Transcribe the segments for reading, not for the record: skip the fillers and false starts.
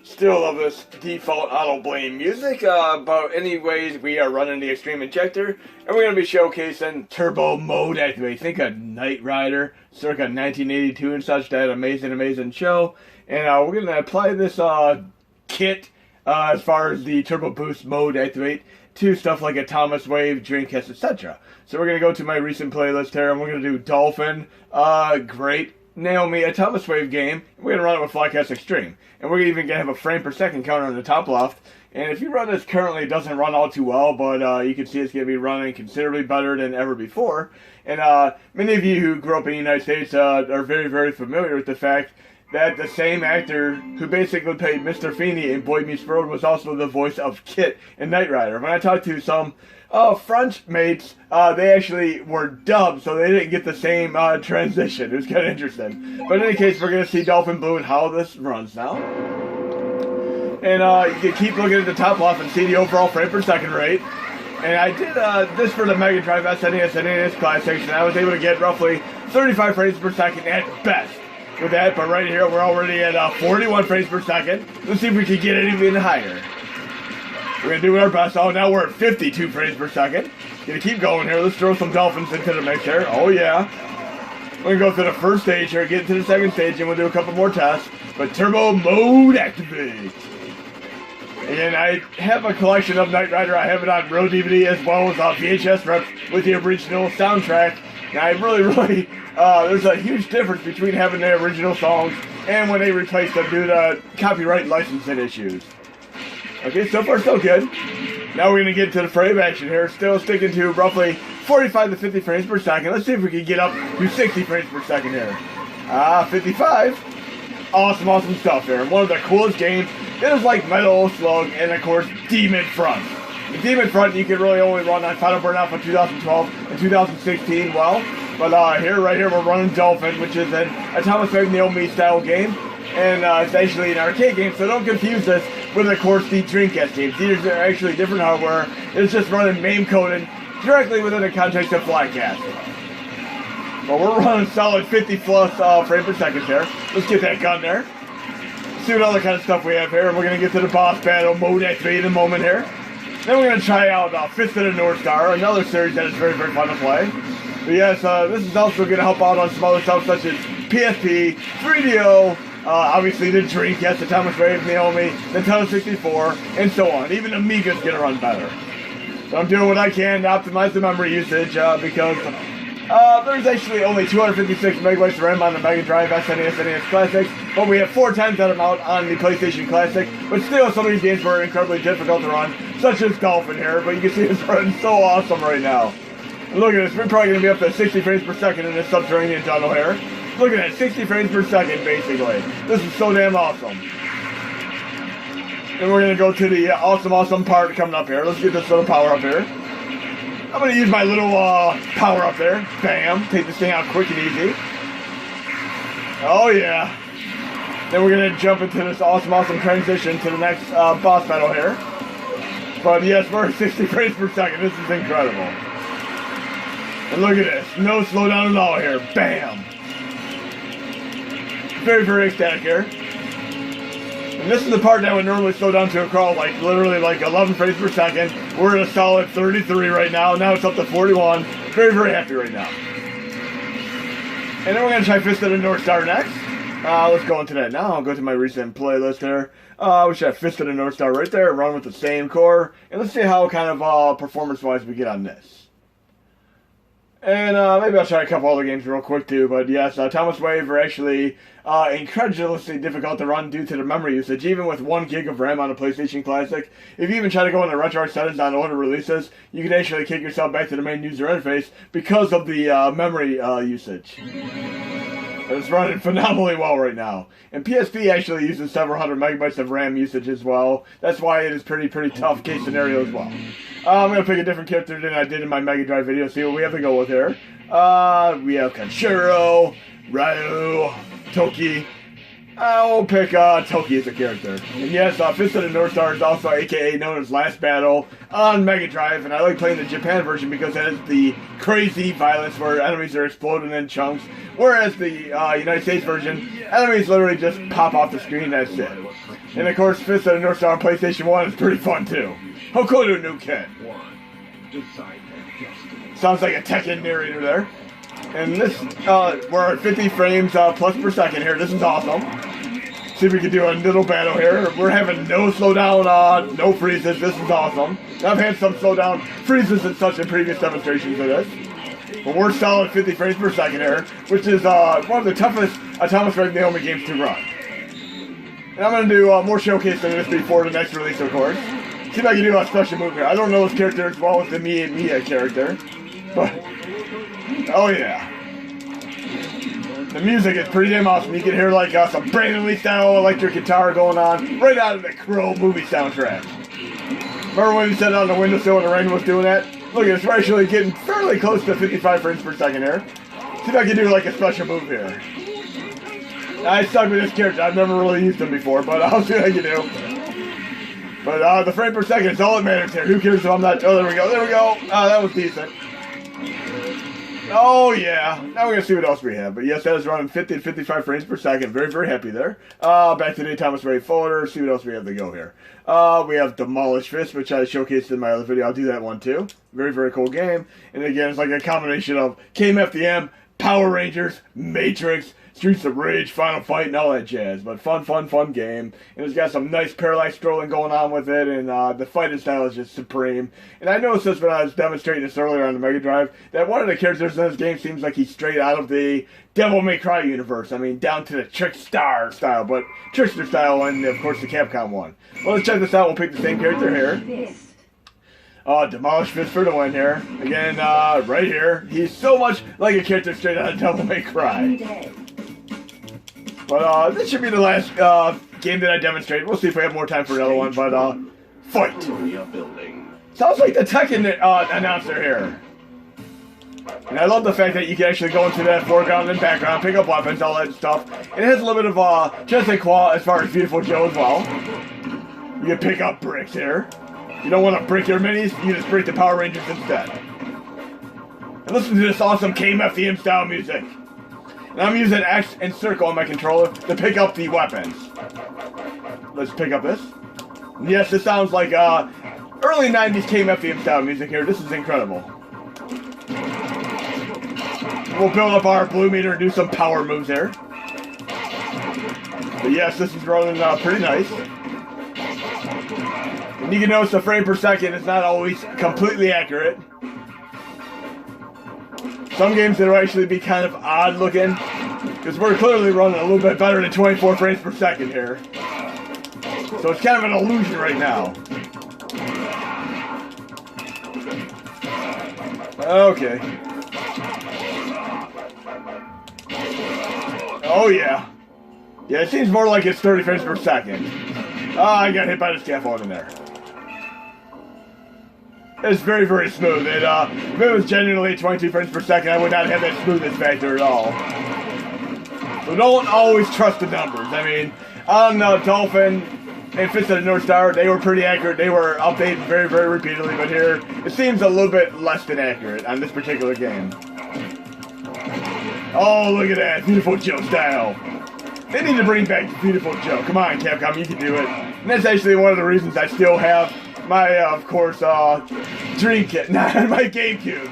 Still love this default auto blame music, but anyways, we are running the Xtreme injector, and we're going to be showcasing turbo mode activate. Think of Knight Rider, circa 1982 and such, that amazing show. And we're going to apply this kit as far as the turbo boost mode activate to stuff like Atomiswave, Dreamcast, etc. So we're going to go to my recent playlist here, and we're going to do Dolphin, great, Naomi, Atomiswave game. We're going to run it with Flycast Xtreme. And we're even going to have a frame per second counter on the top left. And if you run this currently, it doesn't run all too well, but you can see it's going to be running considerably better than ever before. And many of you who grew up in the United States are very familiar with the fact that the same actor who basically played Mr. Feeney in Boy Meets World was also the voice of Kit in Knight Rider. When I talked to some French mates, they actually were dubbed, so they didn't get the same transition. It was kind of interesting. But in any case, we're going to see Dolphin Blue and how this runs now. And you can keep looking at the top left and see the overall frame per second rate. And I did this for the Mega Drive SNES and NES Classics, and I was able to get roughly 35 frames per second at best with that. But right here, we're already at 41 frames per second. Let's see if we can get it even higher. We're going to do our best. Oh, now we're at 52 frames per second. Going to keep going here. Let's throw some dolphins into the mix here. Oh, yeah. We're going to go through the first stage here, get into the second stage, and we'll do a couple more tests. But turbo mode activate. And I have a collection of Knight Rider. I have it on Road DVD as well as VHS reps with the original soundtrack. And I really, there's a huge difference between having the original songs and when they replace them due to copyright licensing issues. Okay, so far so good. Now we're going to get to the frame action here. Still sticking to roughly 45 to 50 frames per second. Let's see if we can get up to 60 frames per second here. 55. Awesome stuff here. One of the coolest games. It is like Metal Slug and, of course, Demon Front. The Demon Front you can really only run on Final Burnout for 2012 and 2016 well. But right here we're running Dolphin, which is an Atomiswave Naomi style game. And it's actually an arcade game, so don't confuse this with, of course, the Dreamcast games. These are actually different hardware. It's just running MAME coding directly within the context of Flycast. But we're running solid 50 plus frame per second here. Let's get that gun there. See what other kind of stuff we have here. We're going to get to the boss battle mode activate in a moment here. Then we're going to try out Fist of the North Star, another series that is very fun to play. But yes, this is also going to help out on some other stuff such as PSP, 3DO, obviously the Dreamcast, the Atomiswave, Naomi, Nintendo 64, and so on. Even Amiga's going to run better. So I'm doing what I can to optimize the memory usage because there's actually only 256 megabytes of RAM on the Mega Drive SNES NES Classics, but we have 4 times that amount on the PlayStation Classic. But still, some of these games were incredibly difficult to run, such as Dolphin here. But you can see it's running so awesome right now. And look at this, we're probably going to be up to 60 frames per second in this subterranean tunnel here. Look at that, 60 frames per second, basically. This is so damn awesome. And we're going to go to the awesome part coming up here. Let's get this little power up here. I'm going to use my little power up there. Bam. Take this thing out quick and easy. Oh, yeah. Then we're going to jump into this awesome transition to the next boss battle here. But yes, we're at 60 frames per second. This is incredible. And look at this. No slowdown at all here. Bam. Very ecstatic here. And this is the part that would normally slow down to a crawl, like literally like 11 frames per second. We're at a solid 33 right now. Now it's up to 41. Very happy right now. And then we're going to try Fist of the North Star next. Let's go into that now. I'll go to my recent playlist here. We should have Fist of the North Star right there. Run with the same core. And let's see how kind of performance-wise we get on this. And maybe I'll try a couple other games real quick too, but yes, Atomiswave are actually incredulously difficult to run due to the memory usage, even with 1 gig of RAM on a PlayStation Classic. If you even try to go into RetroArch Settings on older releases, you can actually kick yourself back to the main user interface because of the memory usage. It's running phenomenally well right now. And PSP actually uses several hundred megabytes of RAM usage as well. That's why it is pretty tough case scenario as well. I'm going to pick a different character than I did in my Mega Drive video, see what we have to go with here. We have Kanshiro, Ryu, Toki, I'll pick Toki as a character. And yes, Fist of the North Star is also aka known as Last Battle on Mega Drive, and I like playing the Japan version because it has the crazy violence where enemies are exploding in chunks, whereas the United States version, enemies literally just pop off the screen, that's it. And of course, Fist of the North Star on PlayStation 1 is pretty fun too. How cool to a new kid? Sounds like a Tekken narrator there. And this, we're at 50 frames plus per second here. This is awesome. See if we can do a little battle here. We're having no slowdown, no freezes. This is awesome. I've had some slowdown freezes and such in previous demonstrations of this. But we're solid 50 frames per second here, which is one of the toughest Atomiswave Naomi games to run. And I'm going to do more showcase than this before the next release, of course. See if I can do a special move here. I don't know this character as well as the Mia character, but oh yeah. The music is pretty damn awesome. You can hear like some Brandon Lee style electric guitar going on right out of the Crow movie soundtrack. Remember when he said on the windowsill when the rain was doing that? Look at this, we're actually getting fairly close to 55 frames per second here. See if I can do like a special move here. I stuck with this character. I've never really used him before, but I'll see what I can do. But the frame per second is all that matters here. Who cares if I'm not... Oh, there we go. There we go. That was decent. Oh, yeah. Now we're going to see what else we have. But yes, that is running 50 to 55 frames per second. Very, very happy there. Back to the Atomiswave folder. See what else we have to go here. We have Demolish Fist, which I showcased in my other video. I'll do that one too. Very, very cool game. And again, it's like a combination of KMFDM, Power Rangers, Matrix, Streets of Rage, Final Fight, and all that jazz. But fun, fun, fun game. And it's got some nice parallax scrolling going on with it, and the fighting style is just supreme. And I noticed this when I was demonstrating this earlier on the Mega Drive, that one of the characters in this game seems like he's straight out of the Devil May Cry universe. I mean, down to the Trickstar style, but Trickster style, and of course the Capcom one. Well, let's check this out. We'll pick the same character here. Demolish Fist for the win here. Again, right here. He's so much like a character straight out of Devil May Cry. But this should be the last game that I demonstrate. We'll see if we have more time for another one, but fight! Sounds like the Tekken announcer here. And I love the fact that you can actually go into that foreground and background, pick up weapons, all that stuff. And it has a little bit of je ne sais quoi as far as Beautiful Joe as well. You can pick up bricks here. You don't want to break your minis, you just break the Power Rangers instead. And listen to this awesome KMFDM style music. And I'm using X and circle on my controller to pick up the weapons. Let's pick up this. Yes, this sounds like early 90s KMFDM style music here. This is incredible. We'll build up our blue meter and do some power moves here. But yes, this is rolling pretty nice. And you can notice the frame per second is not always completely accurate. Some games that'll actually be kind of odd looking, because we're clearly running a little bit better than 24 frames per second here. So it's kind of an illusion right now. Okay. Oh yeah. Yeah, it seems more like it's 30 frames per second. I got hit by the scaffold in there. It's very, very smooth. If it was genuinely 22 frames per second, I would not have that smoothness factor at all. So don't always trust the numbers. I mean, on Dolphin and Fist of the North Star, they were pretty accurate. They were updated very, very repeatedly, but here, it seems a little bit less than accurate on this particular game. Oh, look at that. Beautiful Joe style. They need to bring back Beautiful Joe. Come on, Capcom, you can do it. And that's actually one of the reasons I still have my, of course, Dreamcast, not my GameCube.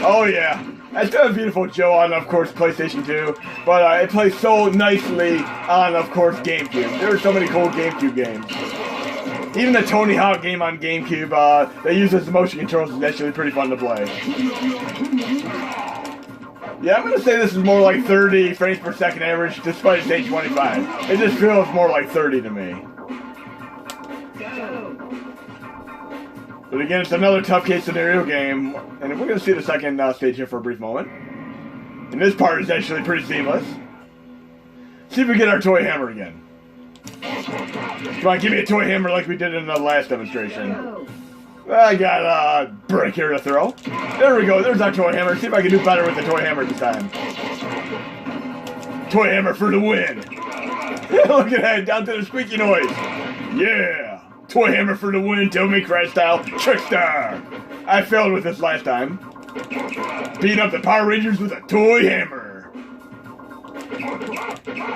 Oh yeah, I still have Beautiful Joe on, of course, PlayStation 2, but it plays so nicely on, of course, GameCube. There are so many cool GameCube games. Even the Tony Hawk game on GameCube that uses the motion controls is actually pretty fun to play. Yeah, I'm gonna say this is more like 30 frames per second average, despite its age 25. It just feels more like 30 to me. But again, it's another tough case scenario game, and we're going to see the second stage here for a brief moment. And this part is actually pretty seamless. See if we get our toy hammer again. Come on, give me a toy hammer like we did in the last demonstration. I got a brick here to throw. There we go, there's our toy hammer. See if I can do better with the toy hammer this time. Toy hammer for the win. Look at that, down to the squeaky noise. Yeah. Toy hammer for the win, Devil May Cry style. Trickstar. I failed with this last time. Beat up the Power Rangers with a toy hammer.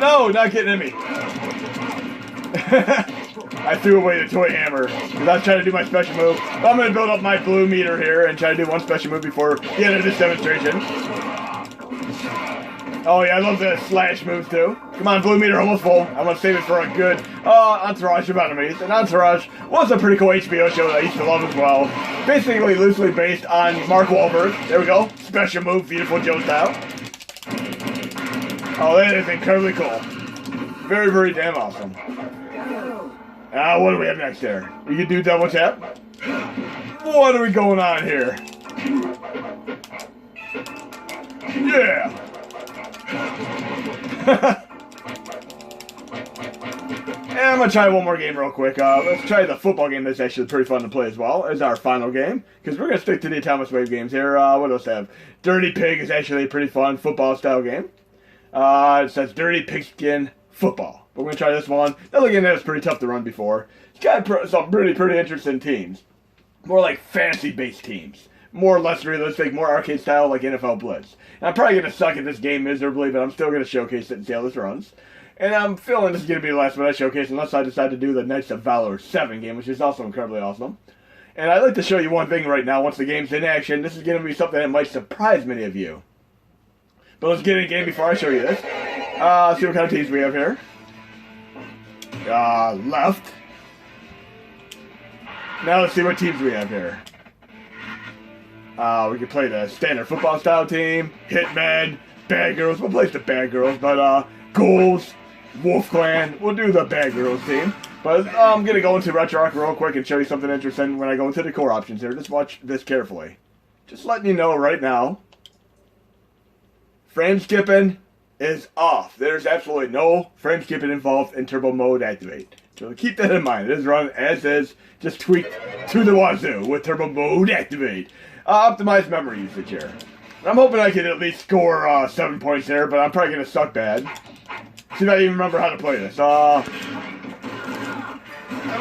No, not getting at me. I threw away the toy hammer because I was trying to do my special move. I'm going to build up my blue meter here and try to do one special move before the end of this demonstration. Oh yeah, I love the slash moves too. Come on, blue meter almost full. I'm going to save it for a good entourage of enemies. And Entourage was a pretty cool HBO show that I used to love as well. Basically loosely based on Mark Wahlberg. There we go. Special move, Beautiful Joe style. Oh, that is incredibly cool. Very, very damn awesome. What do we have next there? We can do double tap. What are we going on here? Yeah. And I'm going to try one more game real quick. Let's try the football game that's actually pretty fun to play as well as our final game. Because we're going to stick to the Atomiswave games here. What else do I have? Dirty Pig is actually a pretty fun football style game. It says Dirty Pigskin Football. But we're going to try this one. Another game that was pretty tough to run before. It's got some pretty interesting teams. More like fantasy-based teams. More or less realistic, more arcade style like NFL Blitz. And I'm probably going to suck at this game miserably, but I'm still going to showcase it and see how this runs. And I'm feeling this is going to be the last one I showcase unless I decide to do the Knights of Valor 7 game, which is also incredibly awesome. And I'd like to show you one thing right now once the game's in action. This is going to be something that might surprise many of you. But let's get in the game before I show you this. Let's see what kind of teams we have here. Left. Now let's see what teams we have here. We can play the standard football style team, Hitmen, Bad Girls. We'll play the Bad Girls, but Ghouls, Wolf Clan. We'll do the Bad Girls team. But I'm gonna go into RetroArch real quick and show you something interesting when I go into the core options here. Just watch this carefully. Just letting you know right now. Frame skipping is off. There's absolutely no frame skipping involved in turbo mode activate. So keep that in mind. It is run as is, just tweaked to the wazoo with turbo mode activate. Optimized memory usage here. I'm hoping I can at least score 7 points there, but I'm probably going to suck bad. See if I even remember how to play this. Come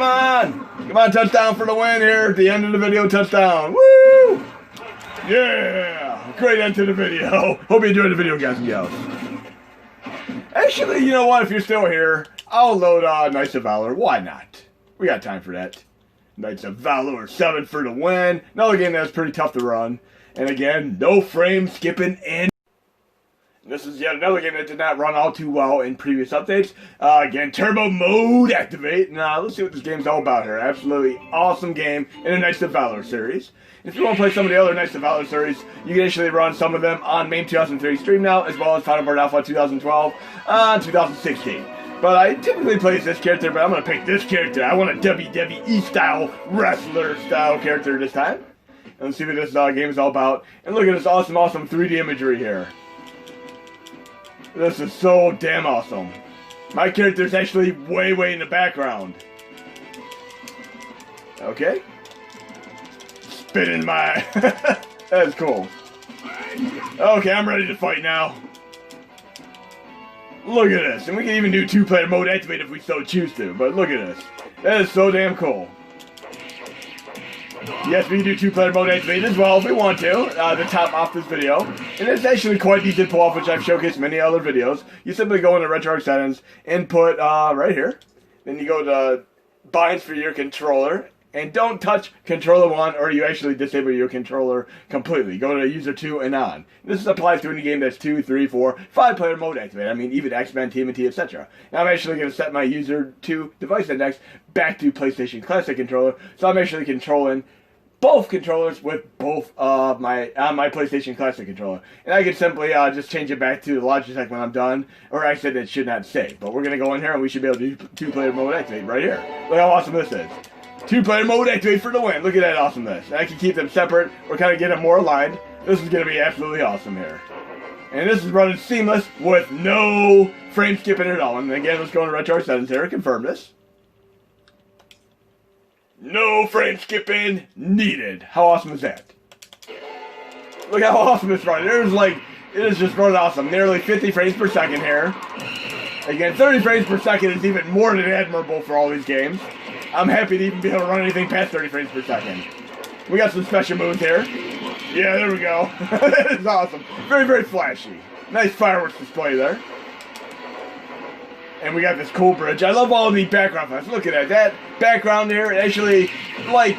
on! Come on, touchdown for the win here at the end of the video, touchdown. Woo! Yeah! Great end to the video. Hope you enjoyed the video, guys and gals. Actually, you know what? If you're still here, I'll load Knights of Valor. Why not? We got time for that. Knights of Valor 7 for the win. Another game that's pretty tough to run. And again, no frame skipping in. This is yet another game that did not run all too well in previous updates. Again, turbo mode activate. Now, let's see what this game's all about here. Absolutely awesome game in the Knights of Valor series. If you want to play some of the other Knights of Valor series, you can actually run some of them on MAME 2003 Xtreme now, as well as Final Board Alpha 2012 and 2016. But I typically play this character, but I'm going to pick this character. I want a WWE-style, wrestler-style character this time. And let's see what this game is all about. And look at this awesome 3D imagery here. This is so damn awesome. My character's actually way in the background. Okay. Spinning my... That's cool. Okay, I'm ready to fight now. Look at this. And we can even do two-player mode activate if we so choose to. But look at this. That is so damn cool. Yes, we can do two-player mode activate as well if we want to, to top off this video. And it's actually quite easy to pull off, which I've showcased in many other videos. You simply go into RetroArch Settings, input right here. Then you go to binds for your controller. And don't touch controller 1 or you actually disable your controller completely. Go to user 2 and on. This applies to any game that's 2, 3, 4, 5-player mode activate. I mean, even X-Men, TMNT, etc. Now I'm actually going to set my user 2 device index back to PlayStation Classic controller. So I'm actually controlling both controllers with both of my PlayStation Classic controller. And I can simply just change it back to the Logitech when I'm done. Or I said it should not save. But we're going to go in here and we should be able to do two-player mode activate right here. Look how awesome this is. Two-player mode activate for the win. Look at that awesomeness. I can keep them separate or kind of get them more aligned. This is going to be absolutely awesome here. And this is running seamless with no frame skipping at all. And again, let's go into RetroArch Settings here and confirm this. No frame skipping needed. How awesome is that? Look how awesome it's running. It is just running awesome. Nearly 50 frames per second here. Again, 30 frames per second is even more than admirable for all these games. I'm happy to even be able to run anything past 30 frames per second. We got some special moves here. Yeah, there we go. That is awesome. Very, very flashy. Nice fireworks display there. And we got this cool bridge. I love all of the background effects. Look at that. That background there, it actually, like,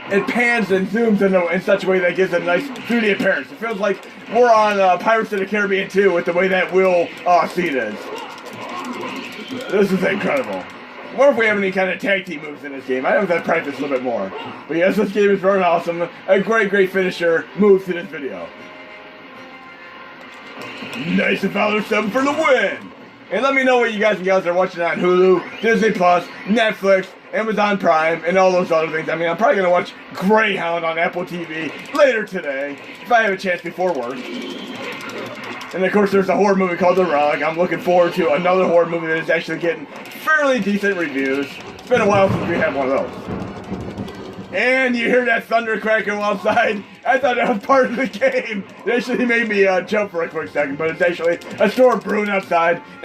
it pans and zooms in such a way that gives it a nice 3D appearance. It feels like we're on Pirates of the Caribbean 2 with the way that wheel seat is. This is incredible. I wonder if we have any kind of tag team moves in this game. I have to practice a little bit more. But yes, this game is very awesome. A great, great finisher move to this video. Nice and Valor 7 for the win! And let me know what you guys and gals are watching on Hulu, Disney Plus, Netflix, Amazon Prime, and all those other things. I mean, I'm probably going to watch Greyhound on Apple TV later today, if I have a chance before work. And of course, there's a horror movie called The Relic. I'm looking forward to another horror movie that is actually getting fairly decent reviews. It's been a while since we had one of those. And you hear that thunder crackle outside? I thought that was part of the game. It actually made me jump for a quick second, but it's actually a storm brewing outside.